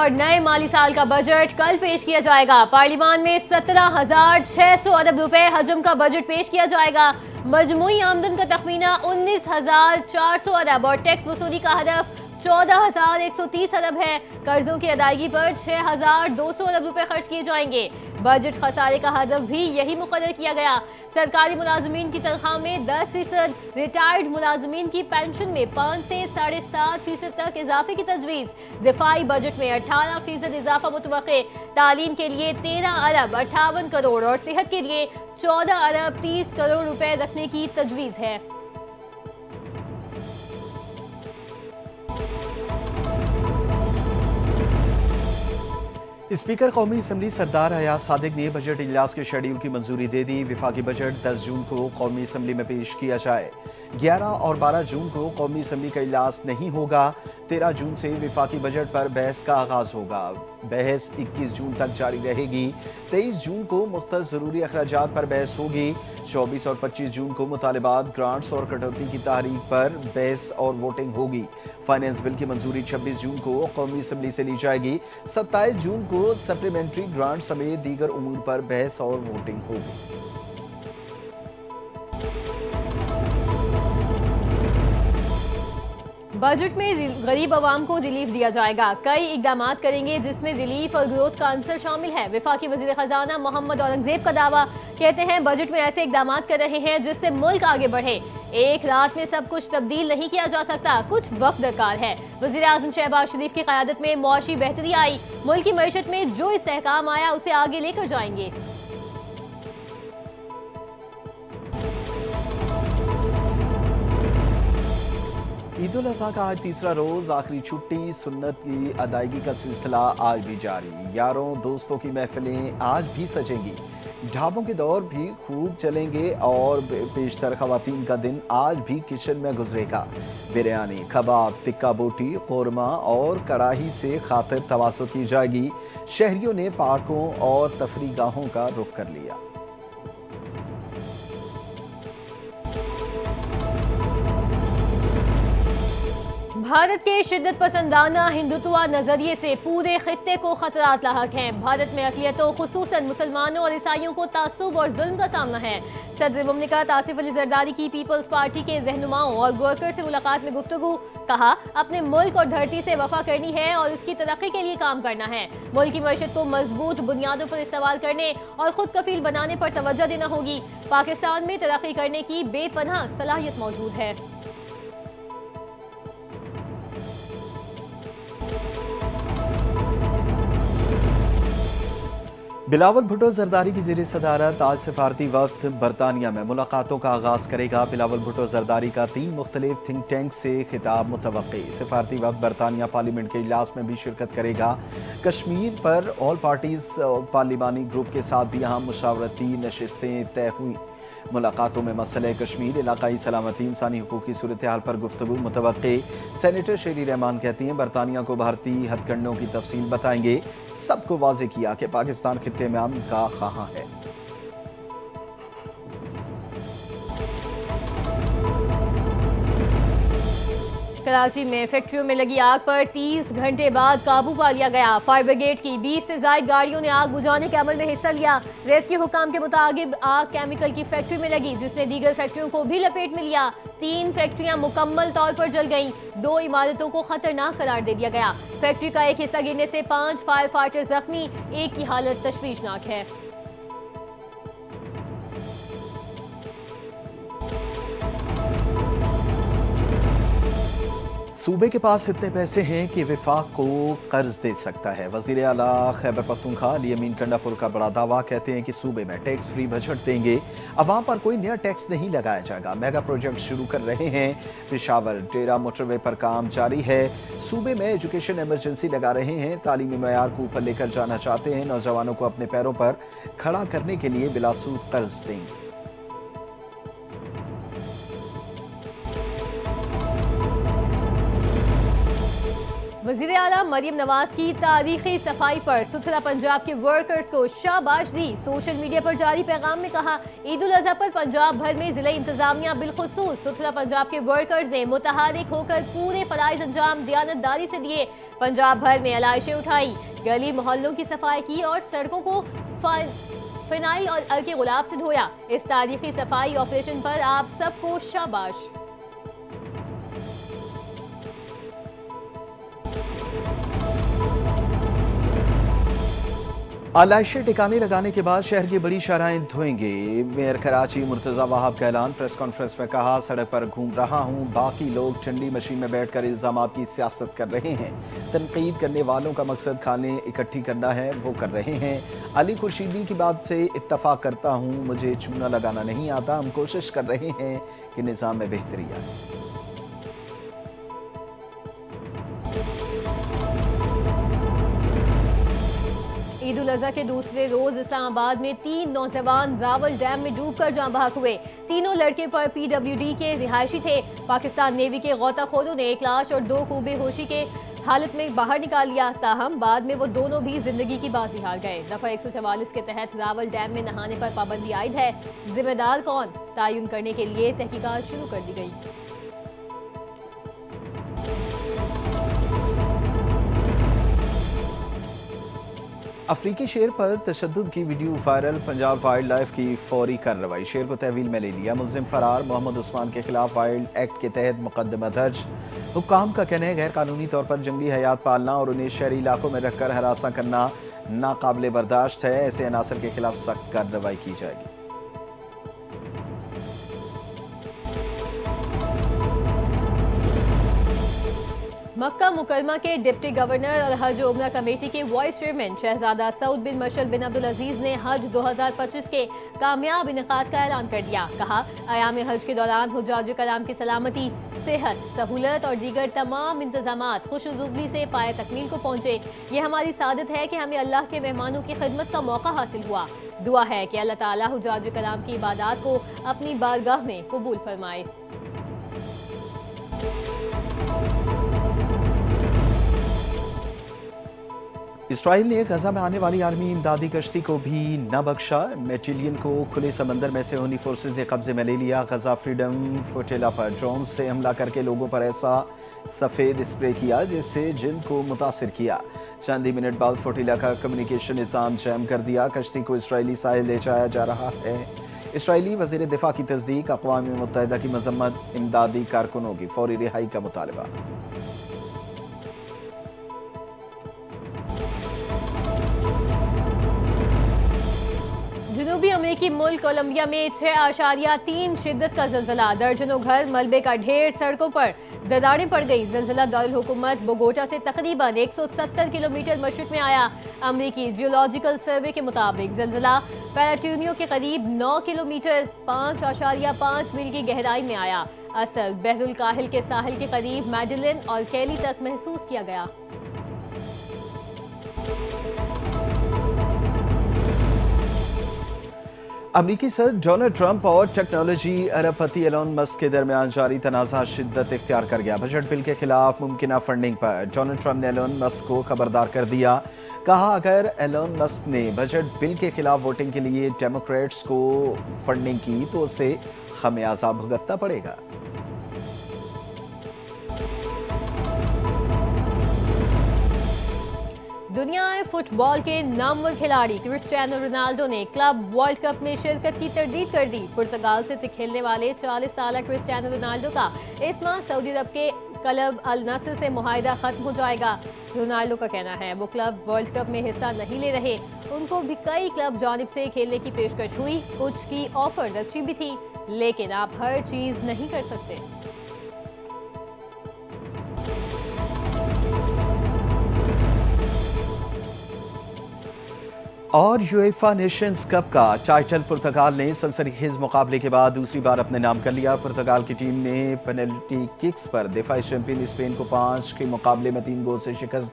और नए माली साल का बजट कल पेश किया जाएगा। पार्लियामान में 17,600 अरब रुपए हजम का बजट पेश किया जाएगा। मजमूई आमदन का तखमीना 19,400 अरब और टैक्स वसूली का हदफ 14,130 अरब है। कर्जों की अदायगी पर 6,200 अरब रुपए खर्च किए जाएंगे। बजट खसारे का हदफ भी यही मुकर्रर किया गया। सरकारी मुलाजमीन की तनख्वाह में 10%, रिटायर्ड मुलाजमीन की पेंशन में 5 से 7.5% तक इजाफे की तजवीज़। दिफाई बजट में 18% इजाफा मुतवक्के। तालीम के लिए 13 अरब 58 करोड़ और सेहत के लिए 14 अरब 30 करोड़ रुपए रखने की तजवीज़ है। स्पीकर कौमी असम्बली सरदार अयाज सादिक ने बजट इजलास के शेड्यूल की मंजूरी दे दी। विफाकी बजट 10 जून को कौमी असम्बली में पेश किया जाए। 11 और 12 जून को कौमी असम्बली का इजलास नहीं होगा। 13 जून से विफाकी बजट पर बहस का आगाज होगा। बहस 21 जून तक जारी रहेगी। 23 जून को मुख्तलिफ जरूरी अखराजात पर बहस होगी। 24 और 25 जून को मुतालिबात, ग्रांट्स और कटौती की तारीख पर बहस और वोटिंग होगी। फाइनेंस बिल की मंजूरी 26 जून को कौमी असम्बली से ली जाएगी। 27 जून को सप्लीमेंट्री ग्रांट समेत दीगर उमूर पर बहस और वोटिंग होगी। बजट में गरीब आवाम को रिलीफ दिया जाएगा। कई इकदाम करेंगे जिसमें रिलीफ और ग्रोथ का आंसर शामिल है। वफाकी वजीर खजाना मोहम्मद औरंगजेब का दावा, कहते हैं बजट में ऐसे इकदाम कर रहे हैं जिससे मुल्क आगे बढ़े। एक रात में सब कुछ तब्दील नहीं किया जा सकता, कुछ वक्त दरकार है। वजीर आजम शहबाज शरीफ की क़यादत में मुआशी बेहतरी आई। मुल्क की मईशत में जो इस्तेहकाम आया उसे आगे लेकर जाएंगे। ईद उल अज़हा का आज तीसरा रोज, आखिरी छुट्टी। सुन्नत की अदायगी का सिलसिला आज भी जारी। यारों दोस्तों की महफिलें आज भी सजेंगी। ढाबों के दौर भी खूब चलेंगे और पेशतर खवातीन का दिन आज भी किचन में गुजरेगा। बिरयानी, कबाब, टिक्का बोटी, कोरमा और कड़ाही से खातिर तवासो की जाएगी। शहरियों ने पार्कों और तफरीगाहों का रुख कर लिया। भारत के शिद्दत पसंदाना हिंदुत्व नजरिए से पूरे खित्ते को खतरात लाहक हैं। भारत में अक़लियतों खुसूसन मुसलमानों और ईसाइयों को तासुब और जुल्म का सामना है। सदर मुमलिकत आसिफ अली जरदारी की पीपल्स पार्टी के रहनुमाओं और वर्कर से मुलाकात में गुफ्तगू, कहा अपने मुल्क और धरती से वफा करनी है और इसकी तरक्की के लिए काम करना है। मुल्क की मईशत को मजबूत बुनियादों पर इस्तेमाल करने और खुद कफील बनाने पर तवज्जो देना होगी। पाकिस्तान में तरक्की करने की बेपनाह सलाहियत मौजूद है। बिलावल भुट्टो जरदारी की ज़ेरे सदारत आज सिफारती वक्त बरतानिया में मुलाकातों का आगाज करेगा। बिलावल भुट्टो जरदारी का 3 मुख्तलिफ थिंक टैंक से खिताब मुतवक्की। सिफारती वक्त बरतानिया पार्लियामेंट के इजलास में भी शिरकत करेगा। कश्मीर पर ऑल पार्टीज पार्लिमानी ग्रुप के साथ भी अहम मुशावरती नशिस्तें तय हुई। मुलाकातों में मसले कश्मीर, इलाकाई सलामती, इंसानी हुकूक की सूरत हाल पर गुफ्तगू मुतवक्की। सेनेटर शेरी रहमान कहती हैं बरतानिया को भारतीय हथकंडों की तफसील बताएंगे। सबको वाज़ेह किया कि पाकिस्तान खित्ते में अमन का ख़्वाह है। कराची में फैक्ट्रियों में लगी आग पर 30 घंटे बाद काबू पा लिया गया। फायर ब्रिगेड की 20 से ज्यादा गाड़ियों ने आग बुझाने के अमल में हिस्सा लिया। रेस्क्यू हुकाम के मुताबिक आग केमिकल की फैक्ट्री में लगी, जिसने दीगर फैक्ट्रियों को भी लपेट में लिया। 3 फैक्ट्रियां मुकम्मल तौर पर जल गईं। 2 इमारतों को खतरनाक करार दे दिया गया। फैक्ट्री का एक हिस्सा गिरने से 5 फायर फाइटर जख्मी, एक की हालत तशवीशनाक है। सूबे के पास इतने पैसे हैं कि विफाक को कर्ज दे सकता है। वजीर आला खैबर पख्तूनख्वा अली अमीन कंडापुर का बड़ा दावा, कहते हैं कि सूबे में टैक्स फ्री बजट देंगे। अवाम पर कोई नया टैक्स नहीं लगाया जाएगा। मेगा प्रोजेक्ट शुरू कर रहे हैं। पेशावर डेरा मोटरवे पर काम जारी है। सूबे में एजुकेशन इमरजेंसी लगा रहे हैं। तालीमी मयार को ऊपर लेकर जाना चाहते हैं। नौजवानों को अपने पैरों पर खड़ा करने के लिए बिलासूद कर्ज देंगे। वज़ीर वाला मरियम नवाज की तारीखी सफाई पर सुथरा पंजाब के वर्कर्स को शाबाश दी। सोशल मीडिया पर जारी पैगाम में कहा, ईद उल अजहा पर पंजाब भर में जिला इंतजामिया बिलखुसूस सुथरा पंजाब के वर्कर्स ने मुतहारिक होकर पूरे फराइज अंजाम दियानतदारी से दिए। पंजाब भर में अलाइशें उठाई, गली मोहल्लों की सफाई की और सड़कों को फिनाइल और अर्के गुलाब से धोया। इस तारीखी सफाई ऑपरेशन पर आप सबको शाबाश। आलाइशें टिकाने लगाने के बाद शहर की बड़ी शाहराहें धोएंगे। मेयर कराची मुर्तजा वहाब का ऐलान। प्रेस कॉन्फ्रेंस में कहा, सड़क पर घूम रहा हूं, बाकी लोग ठंडी मशीन में बैठकर इल्जामात की सियासत कर रहे हैं। तनकीद करने वालों का मकसद खाने इकट्ठी करना है, वो कर रहे हैं। अली खुर्शीदी की बात से इत्तफाक करता हूं, मुझे चूना लगाना नहीं आता। हम कोशिश कर रहे हैं कि निज़ाम में बेहतरी आए। ईद उल अजहा के दूसरे रोज इस्लामाबाद में 3 नौजवान रावल डैम में डूबकर जान बहक हुए। तीनों लड़के पर PWD के रिहायशी थे। पाकिस्तान नेवी के गौताखोरों ने एक लाश और 2 को बेहोशी के हालत में बाहर निकाल लिया। ताहम बाद में वो दोनों भी जिंदगी की बाजी हार गए। दफा 144 के तहत रावल डैम में नहाने पर पाबंदी आयद है। जिम्मेदार कौन, तयन करने के लिए तहकीकात शुरू कर दी गई। अफ्रीकी शेर पर तशद्दुद की video viral. Punjab wild life की फौरी कार्रवाई, शेर को तहवील में ले लिया। मुलजिम फरार। मोहम्मद उस्मान के खिलाफ वाइल्ड एक्ट के तहत मुकदमा दर्ज। हुक्काम का कहना है, गैर कानूनी तौर पर जंगली हयात पालना और उन्हें शहरी इलाकों में रखकर हरासा करना नाकाबिले बर्दाश्त है। ऐसे अनासर के खिलाफ सख्त कार्रवाई की जाएगी। मक्का मुकरमा के डिप्टी गवर्नर और हज उम्रा कमेटी के वाइस चेयरमैन शहजादा सऊद बिन मशल बिन अब्दुल अजीज ने हज 2025 के कामयाब इनेकाद का ऐलान कर दिया। कहा, अयाम हज के दौरान हुज्जाज कराम की सलामती, सेहत, सहूलत और दीगर तमाम इंतजामात खुशनुदी से पाए तकमील को पहुँचे। ये हमारी सादत है कि हमें अल्लाह के मेहमानों की खिदमत का मौका हासिल हुआ। दुआ है कि अल्लाह ताला हुज्जाज कराम की इबादत को अपनी बारगाह में कबूल फरमाए। इसराइल ने गजा में आने वाली आर्मी इमदादी कश्ती को भी न बख्शा। मेटिलियन को खुले समंदर में से होनी फोर्सेज ने कब्जे में ले लिया। गजा फ्रीडम फोटेला पर ड्रोन से हमला करके लोगों पर ऐसा सफ़ेद स्प्रे किया जिससे जिन को मुतासिर किया। चंद ही मिनट बाद फोटेला का कम्युनिकेशन निज़ाम जैम कर दिया। कश्ती को इसराइली साहिल ले जाया जा रहा है। इसराइली वज़ीर दिफा की तस्दीक, अक़वाम मुत्तहिदा की मज़म्मत, इमदादी कारकुनों की फौरी रिहाई का मुतालबा। जनूबी अमेरिकी मुल्क कोलंबिया में 6.3 शिद्दत का ज़लज़ला। दर्जनों घर, मलबे का ढेर, सड़कों पर दरारें पड़ गई। ज़लज़ला दारुल हुकूमत बोगोटा से तकरीबन 170 किलोमीटर मशरिक़ में आया। अमेरिकी जियोलॉजिकल सर्वे के मुताबिक ज़लज़ला पैराट्यूनियो के करीब 9 किलोमीटर 5.5 मील की गहराई में आया। असर बहरुल काहिल के साहिल के करीब मैडलिन और कैली तक महसूस किया गया। अमरीकी सदर डोनाल्ड ट्रंप और टेक्नोलॉजी अरबपति एलोन मस्क के दरमियान जारी तनाज़ा शिद्दत इख्तियार कर गया। बजट बिल के खिलाफ मुमकिन फंडिंग पर डोनाल्ड ट्रंप ने एलोन मस्क को खबरदार कर दिया। कहा, अगर एलोन मस्क ने बजट बिल के खिलाफ वोटिंग के लिए डेमोक्रेट्स को फंडिंग की तो उसे खमियाजा भुगतना पड़ेगा। दुनिया फुटबॉल के नामवर खिलाड़ी क्रिस्टियानो रोनाल्डो ने क्लब वर्ल्ड कप में शिरकत की तरदीद कर दी। पुर्तगाल से खेलने वाले 40 साल क्रिस्टियानो रोनाल्डो का इस माह सऊदी अरब के क्लब अल नस्र से मुआहदा खत्म हो जाएगा। रोनाल्डो का कहना है, वो क्लब वर्ल्ड कप में हिस्सा नहीं ले रहे। उनको भी कई क्लब जानिब से खेलने की पेशकश हुई, कुछ की ऑफर अच्छी भी थी, लेकिन आप हर चीज नहीं कर सकते। और यूएफा नेशंस कप का टाइटल पुर्तगाल ने सनसनीखेज मुकाबले के बाद दूसरी बार अपने नाम कर लिया। पुर्तगाल की टीम ने पेनल्टी किक्स पर दिफाई चैंपियन स्पेन को 5 के मुकाबले में 3 गोल से शिकस्त